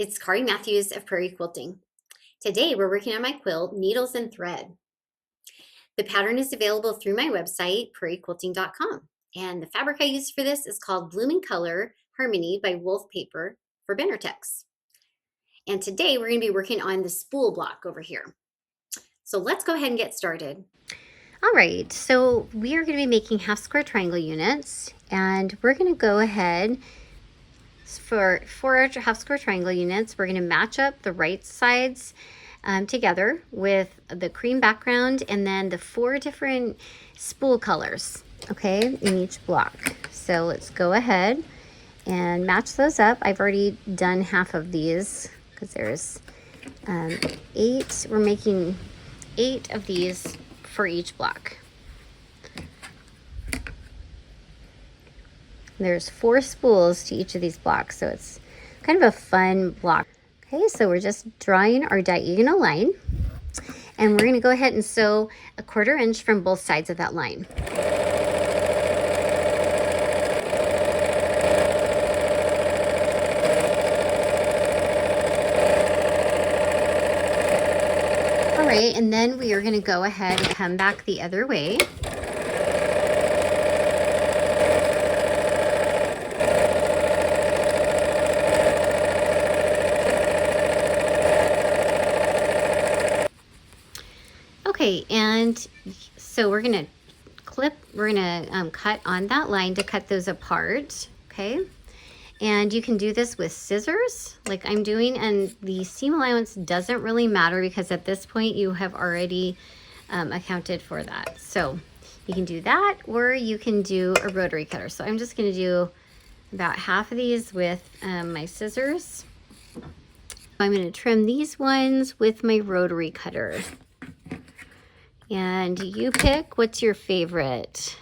It's Kari Mathews of Prairie Quilting. Today we're working on my quilt, Needles and Thread. The pattern is available through my website, prairiequilting.com. And the fabric I use for this is called Blooming Color Harmony by Wolff Paper for Benertex. And today we're going to be working on the spool block over here. So let's go ahead and get started. All right, so we are going to be making half square triangle units, and we're going to go ahead for our half square triangle units. We're going to match up the right sides together with the cream background and then the 4 different spool colors, okay, in each block. So let's go ahead and match those up. I've already done half of these because there's 8. We're making 8 of these for each block. There's 4 spools to each of these blocks, so it's kind of a fun block. Okay, so we're just drawing our diagonal line, and we're going to go ahead and sew a 1/4 inch from both sides of that line. All right, and then we are going to go ahead and come back the other way. Okay, and so we're gonna cut on that line to cut those apart, okay? And you can do this with scissors, like I'm doing, and the seam allowance doesn't really matter because at this point you have already accounted for that. So you can do that, or you can do a rotary cutter. So I'm just gonna do about half of these with my scissors. I'm gonna trim these ones with my rotary cutter. And you pick what's your favorite.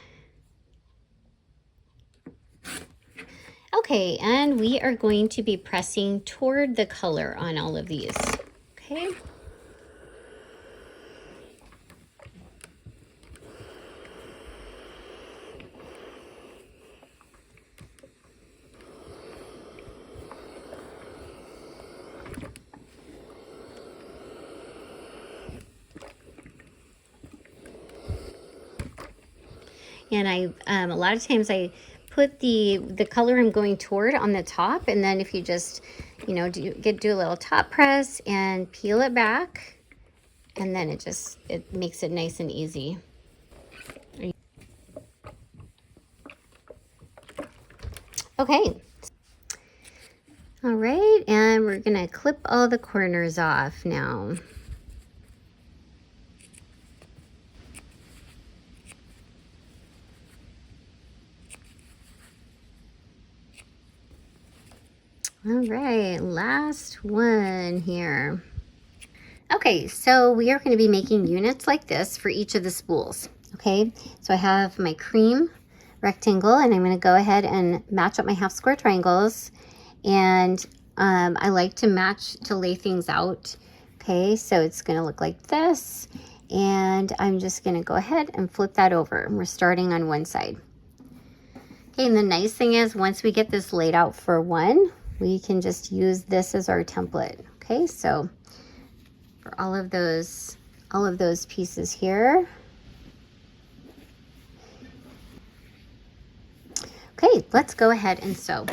Okay, and we are going to be pressing toward the color on all of these, okay? And a lot of times I put the color I'm going toward on the top, and then if you just, you know, do a little top press and peel it back, and then it makes it nice and easy. Okay. All right, and we're gonna clip all the corners off now. All right, last one here. Okay, so we are going to be making units like this for each of the spools. Okay, so I have my cream rectangle, and I'm going to go ahead and match up my half square triangles. And I like to lay things out. Okay, so it's going to look like this. And I'm just going to go ahead and flip that over. We're starting on one side. Okay, and the nice thing is once we get this laid out for one, we can just use this as our template. Okay, so for all of those pieces here. Okay, let's go ahead and sew.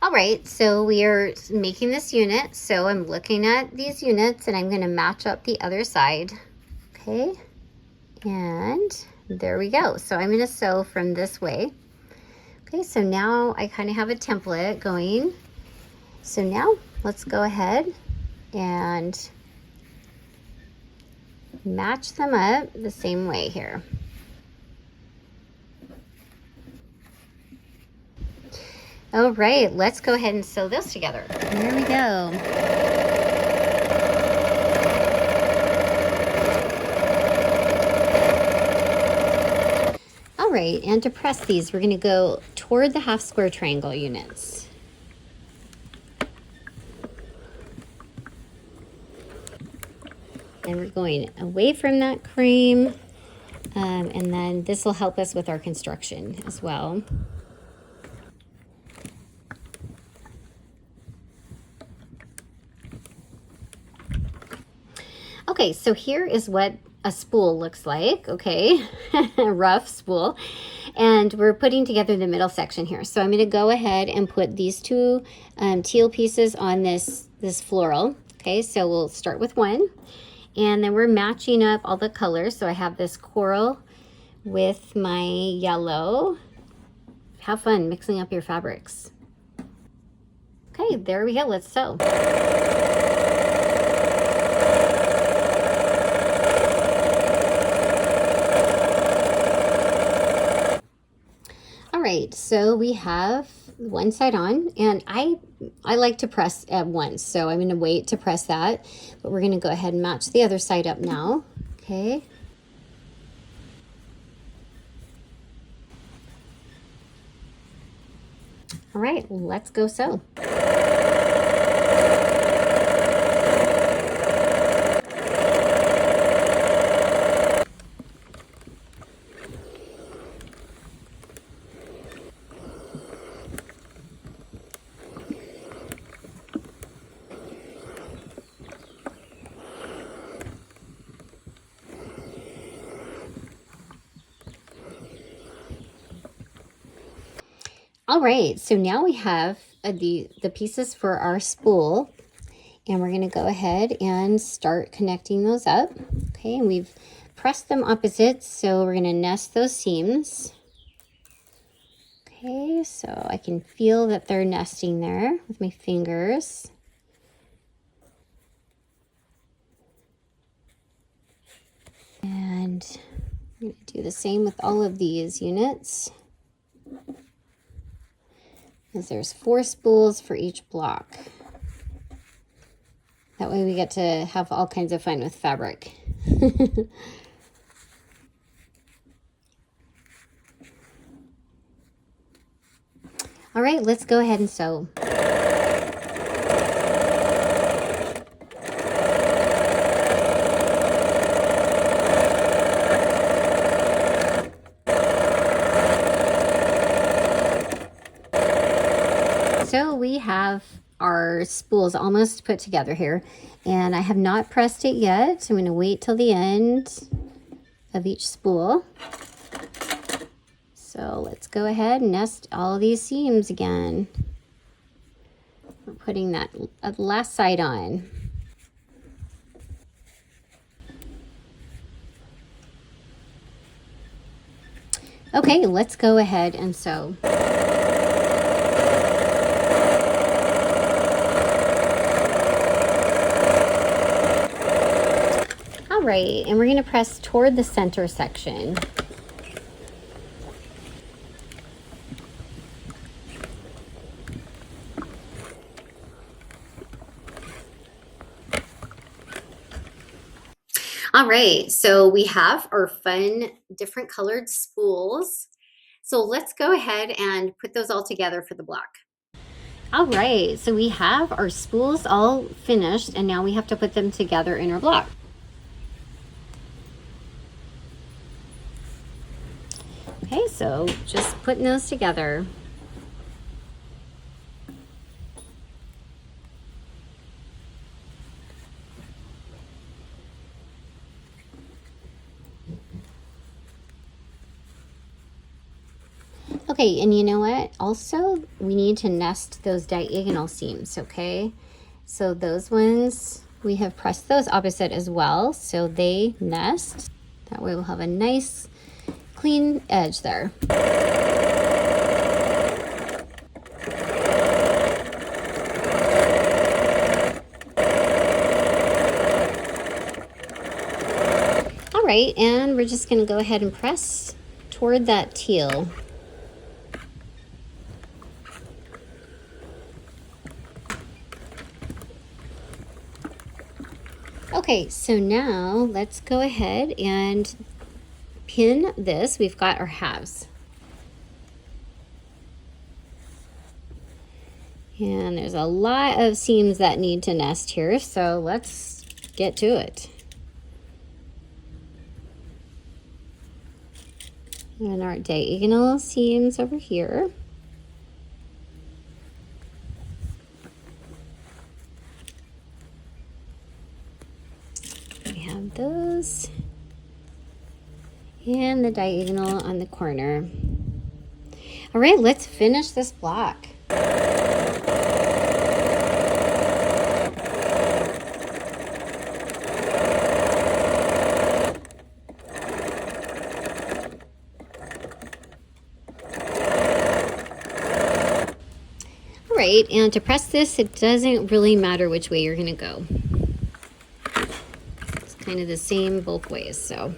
All right, so we are making this unit. So I'm looking at these units and I'm going to match up the other side. Okay, and there we go. So I'm going to sew from this way. Okay, so now I kind of have a template going. So now let's go ahead and match them up the same way here. All right, let's go ahead and sew this together. There we go. All right, and to press these, we're going to go toward the half square triangle units. then we're going away from that cream. And then this will help us with our construction as well. Okay, so here is what a spool looks like, okay? A rough spool. And we're putting together the middle section here. So I'm going to go ahead and put these two teal pieces on this floral. Okay, so we'll start with one. And then we're matching up all the colors. So I have this coral with my yellow. Have fun mixing up your fabrics. Okay, there we go. Let's sew. All right, so we have one side on, and I like to press at once, so I'm going to wait to press that, but we're going to go ahead and match the other side up now. Okay. All right, let's go sew. All right, so now we have the pieces for our spool, and we're going to go ahead and start connecting those up. Okay, and we've pressed them opposite, so we're going to nest those seams. Okay, so I can feel that they're nesting there with my fingers. And I'm going to do the same with all of these units, because there's 4 spools for each block. That way we get to have all kinds of fun with fabric. All right, let's go ahead and sew. So we have our spools almost put together here, and I have not pressed it yet. I'm going to wait till the end of each spool. So let's go ahead and nest all these seams again. We're putting that last side on. Okay, let's go ahead and sew. All right, and we're going to press toward the center section. All right, so we have our fun different colored spools. So let's go ahead and put those all together for the block. All right, so we have our spools all finished, and now we have to put them together in our block. Okay, so just putting those together. Okay, and you know what? Also, we need to nest those diagonal seams, okay? So those ones, we have pressed those opposite as well, so they nest. That way we'll have a nice clean edge there. All right, and we're just gonna go ahead and press toward that teal. Okay, so now let's go ahead and pin this. We've got our halves. And there's a lot of seams that need to nest here, so let's get to it. And our diagonal seams over here. We have those. And the diagonal on the corner. All right, let's finish this block. All right, and to press this, it doesn't really matter which way you're gonna go. It's kind of the same both ways, so.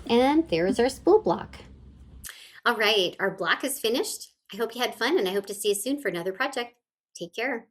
And there's our spool block. All right, our block is finished. I hope you had fun, and I hope to see you soon for another project. Take care.